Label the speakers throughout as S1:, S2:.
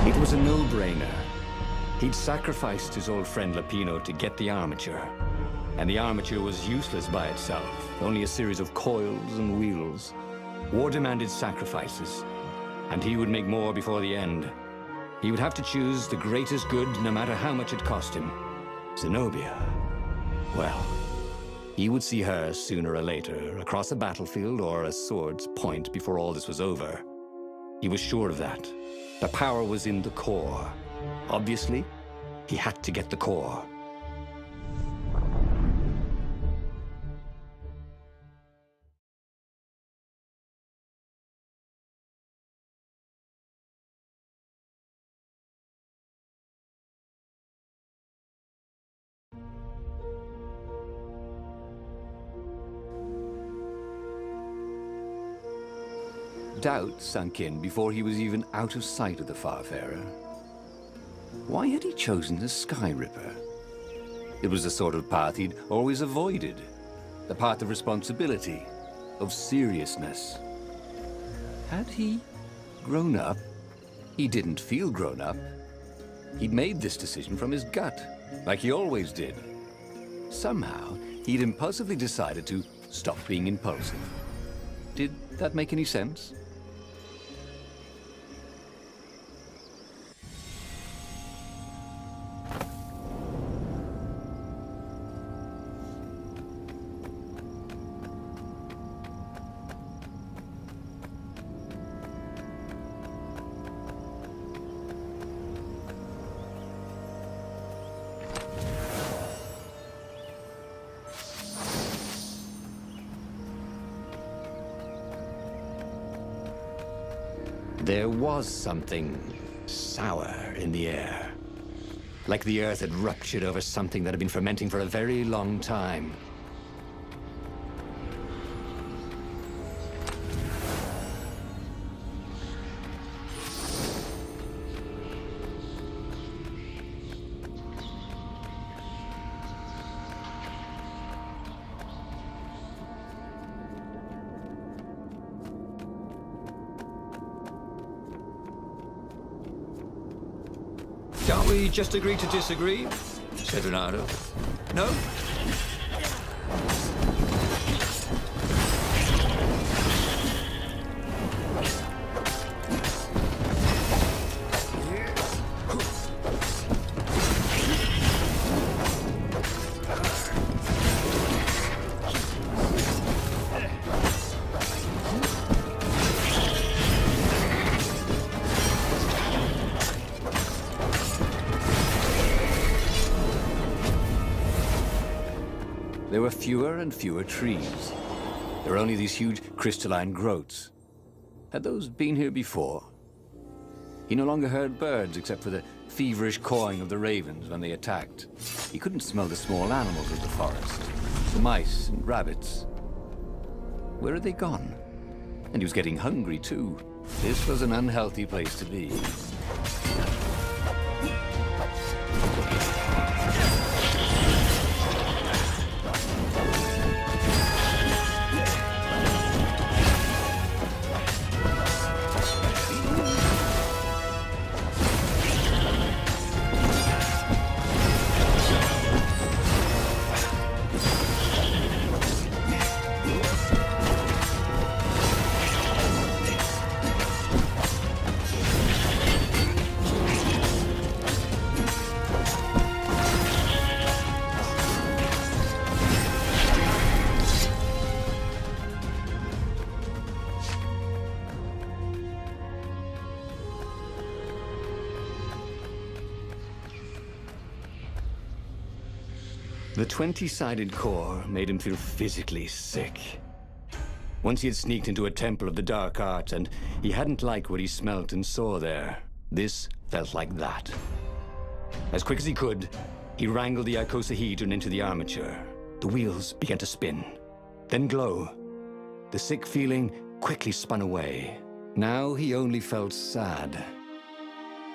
S1: It was a no-brainer. He'd sacrificed his old friend Lapino to get the armature. And the armature was useless by itself, only a series of coils and wheels. War demanded sacrifices, and he would make more before the end. He would have to choose the greatest good, no matter how much it cost him. Zenobia. Well, he would see her sooner or later, across a battlefield or a sword's point before all this was over. He was sure of that. The power was in the core. Obviously, he had to get the core. Doubt sunk in before he was even out of sight of the Farfarer. Why had he chosen the Sky Ripper? It was the sort of path he'd always avoided. The path of responsibility, of seriousness. Had he grown up? He didn't feel grown up. He'd made this decision from his gut, like he always did. Somehow, he'd impulsively decided to stop being impulsive. Did that make any sense? There was something sour in the air. Like the earth had ruptured over something that had been fermenting for a very long time.
S2: Can't we just agree to disagree? Said Renato. No?
S1: There were fewer and fewer trees. There were only these huge crystalline growths. Had those been here before? He no longer heard birds except for the feverish cawing of the ravens when they attacked. He couldn't smell the small animals of the forest, the mice and rabbits. Where had they gone? And he was getting hungry too. This was an unhealthy place to be. The 20-sided core made him feel physically sick. Once he had sneaked into a temple of the dark arts, and he hadn't liked what he smelt and saw there. This felt like that. As quick as he could, he wrangled the icosahedron into the armature. The wheels began to spin, then glow. The sick feeling quickly spun away. Now he only felt sad.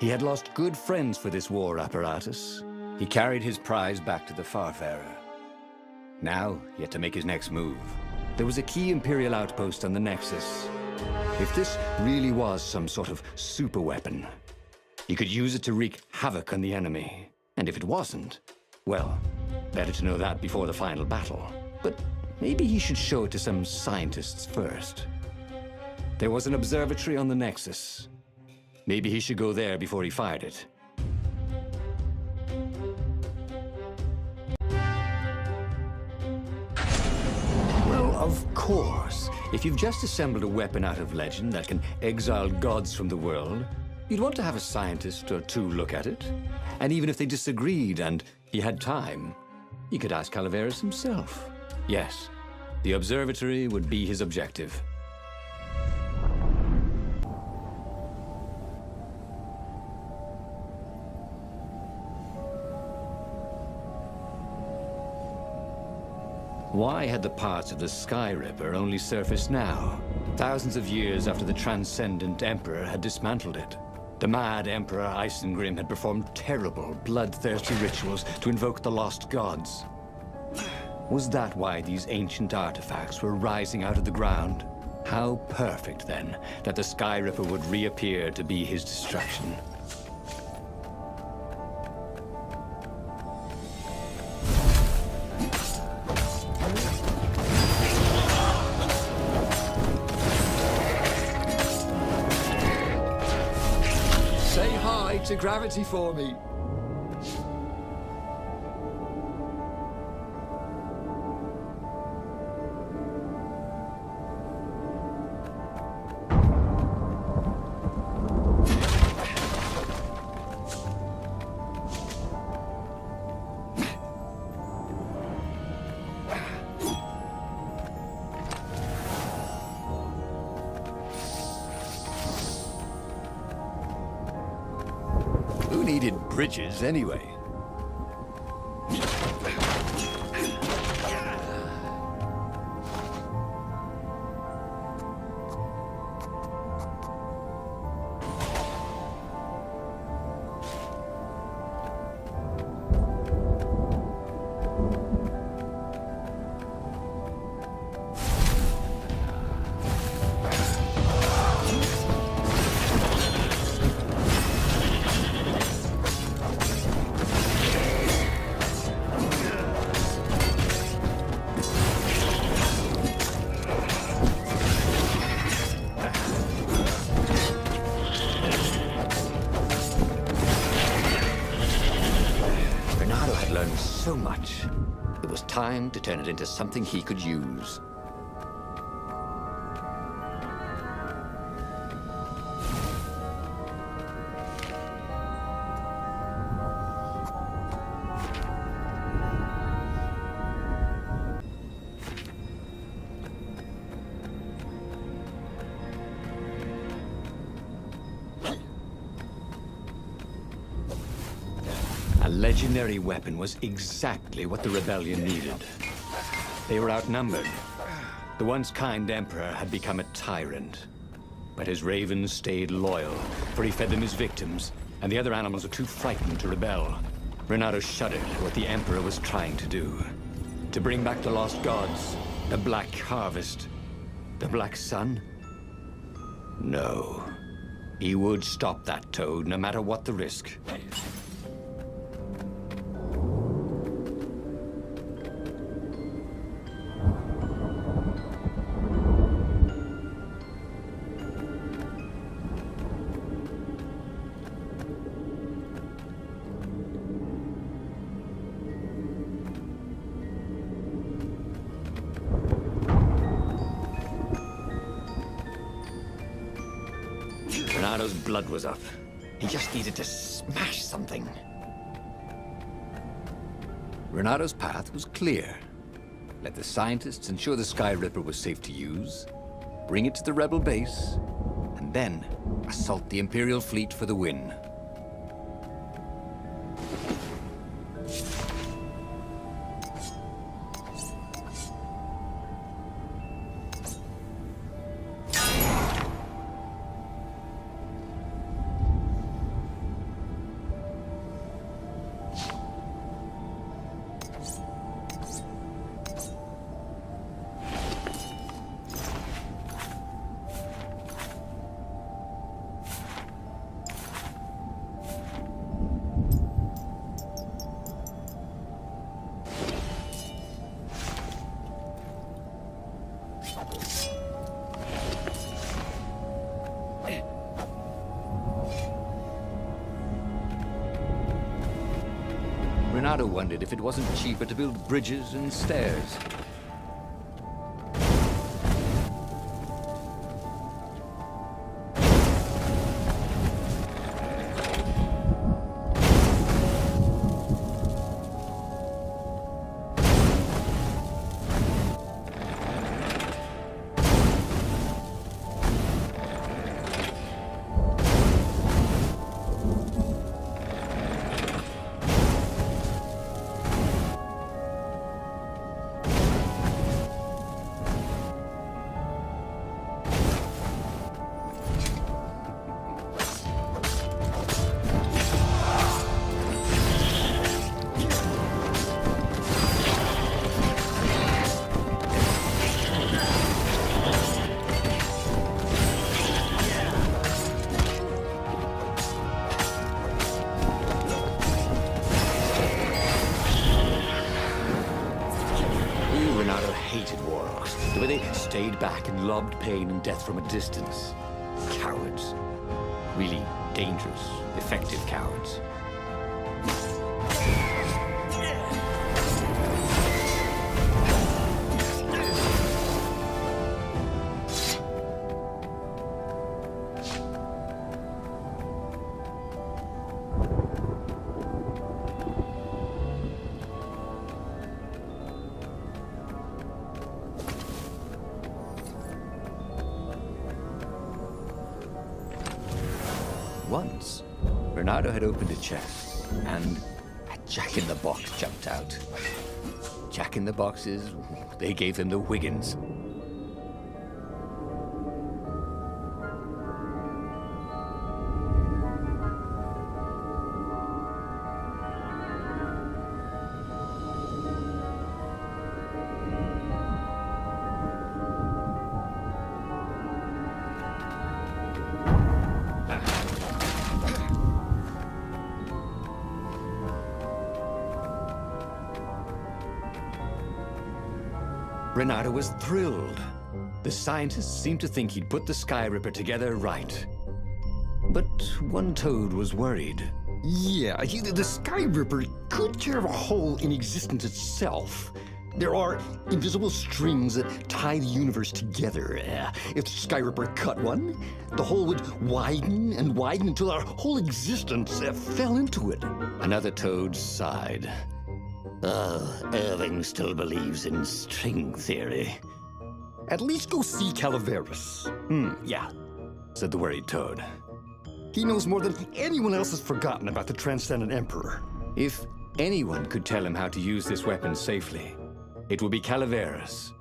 S1: He had lost good friends for this war apparatus. He carried his prize back to the Farfarer. Now, he had to make his next move. There was a key Imperial outpost on the Nexus. If this really was some sort of superweapon, He could use it to wreak havoc on the enemy. And if it wasn't, well, better to know that before the final battle. But maybe he should show it to some scientists first. There was an observatory on the Nexus. Maybe he should go there before he fired it. Well, of course. If you've just assembled a weapon out of legend that can exile gods from the world, you'd want to have a scientist or two look at it. And even if they disagreed and he had time, he could ask Calaveras himself. Yes, the observatory would be his objective. Why had the parts of the Sky Ripper only surfaced now, thousands of years after the Transcendent Emperor had dismantled it? The mad Emperor Isengrim had performed terrible, bloodthirsty rituals to invoke the lost gods. Was that why these ancient artifacts were rising out of the ground? How perfect, then, that the Sky Ripper would reappear to be his destruction.
S2: To gravity for me.
S1: Who needed bridges anyway? So much. It was time to turn it into something he could use. A legendary weapon was exactly what the rebellion needed. They were outnumbered. The once kind emperor had become a tyrant. But his ravens stayed loyal, for he fed them his victims, and the other animals were too frightened to rebel. Renato shuddered at what the emperor was trying to do. To bring back the lost gods, the Black Harvest, the Black Sun? No. He would stop that toad, no matter what the risk. Renato's blood was up. He just needed to smash something. Renato's path was clear. Let the scientists ensure the Sky Ripper was safe to use, bring it to the rebel base, and then assault the Imperial fleet for the win.
S2: Renato wondered if it wasn't cheaper to build bridges and stairs.
S1: Renato hated warlocks, the way they stayed back and lobbed pain and death from a distance. Cowards. Really dangerous, effective cowards. Once, Renato had opened a chest, and a Jack-in-the-Box jumped out. Jack-in-the-Boxes, they gave him the Wiggins. Renato was thrilled. The scientists seemed to think he'd put the Sky Ripper together right. But one toad was worried.
S3: Yeah, the Sky Ripper could tear a hole in existence itself. There are invisible strings that tie the universe together. If the Sky Ripper cut one, the hole would widen and widen until our whole existence fell into it.
S1: Another toad sighed. Irving still believes in string theory.
S3: At least go see Calaveras.
S1: Yeah, said the worried toad.
S3: He knows more than anyone else has forgotten about the Transcendent Emperor.
S1: If anyone could tell him how to use this weapon safely, it would be Calaveras.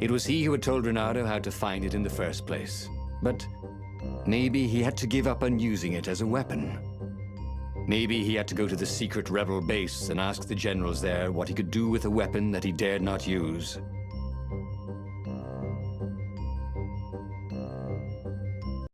S1: It was he who had told Renato how to find it in the first place. But maybe he had to give up on using it as a weapon. Maybe he had to go to the secret rebel base and ask the generals there what he could do with a weapon that he dared not use.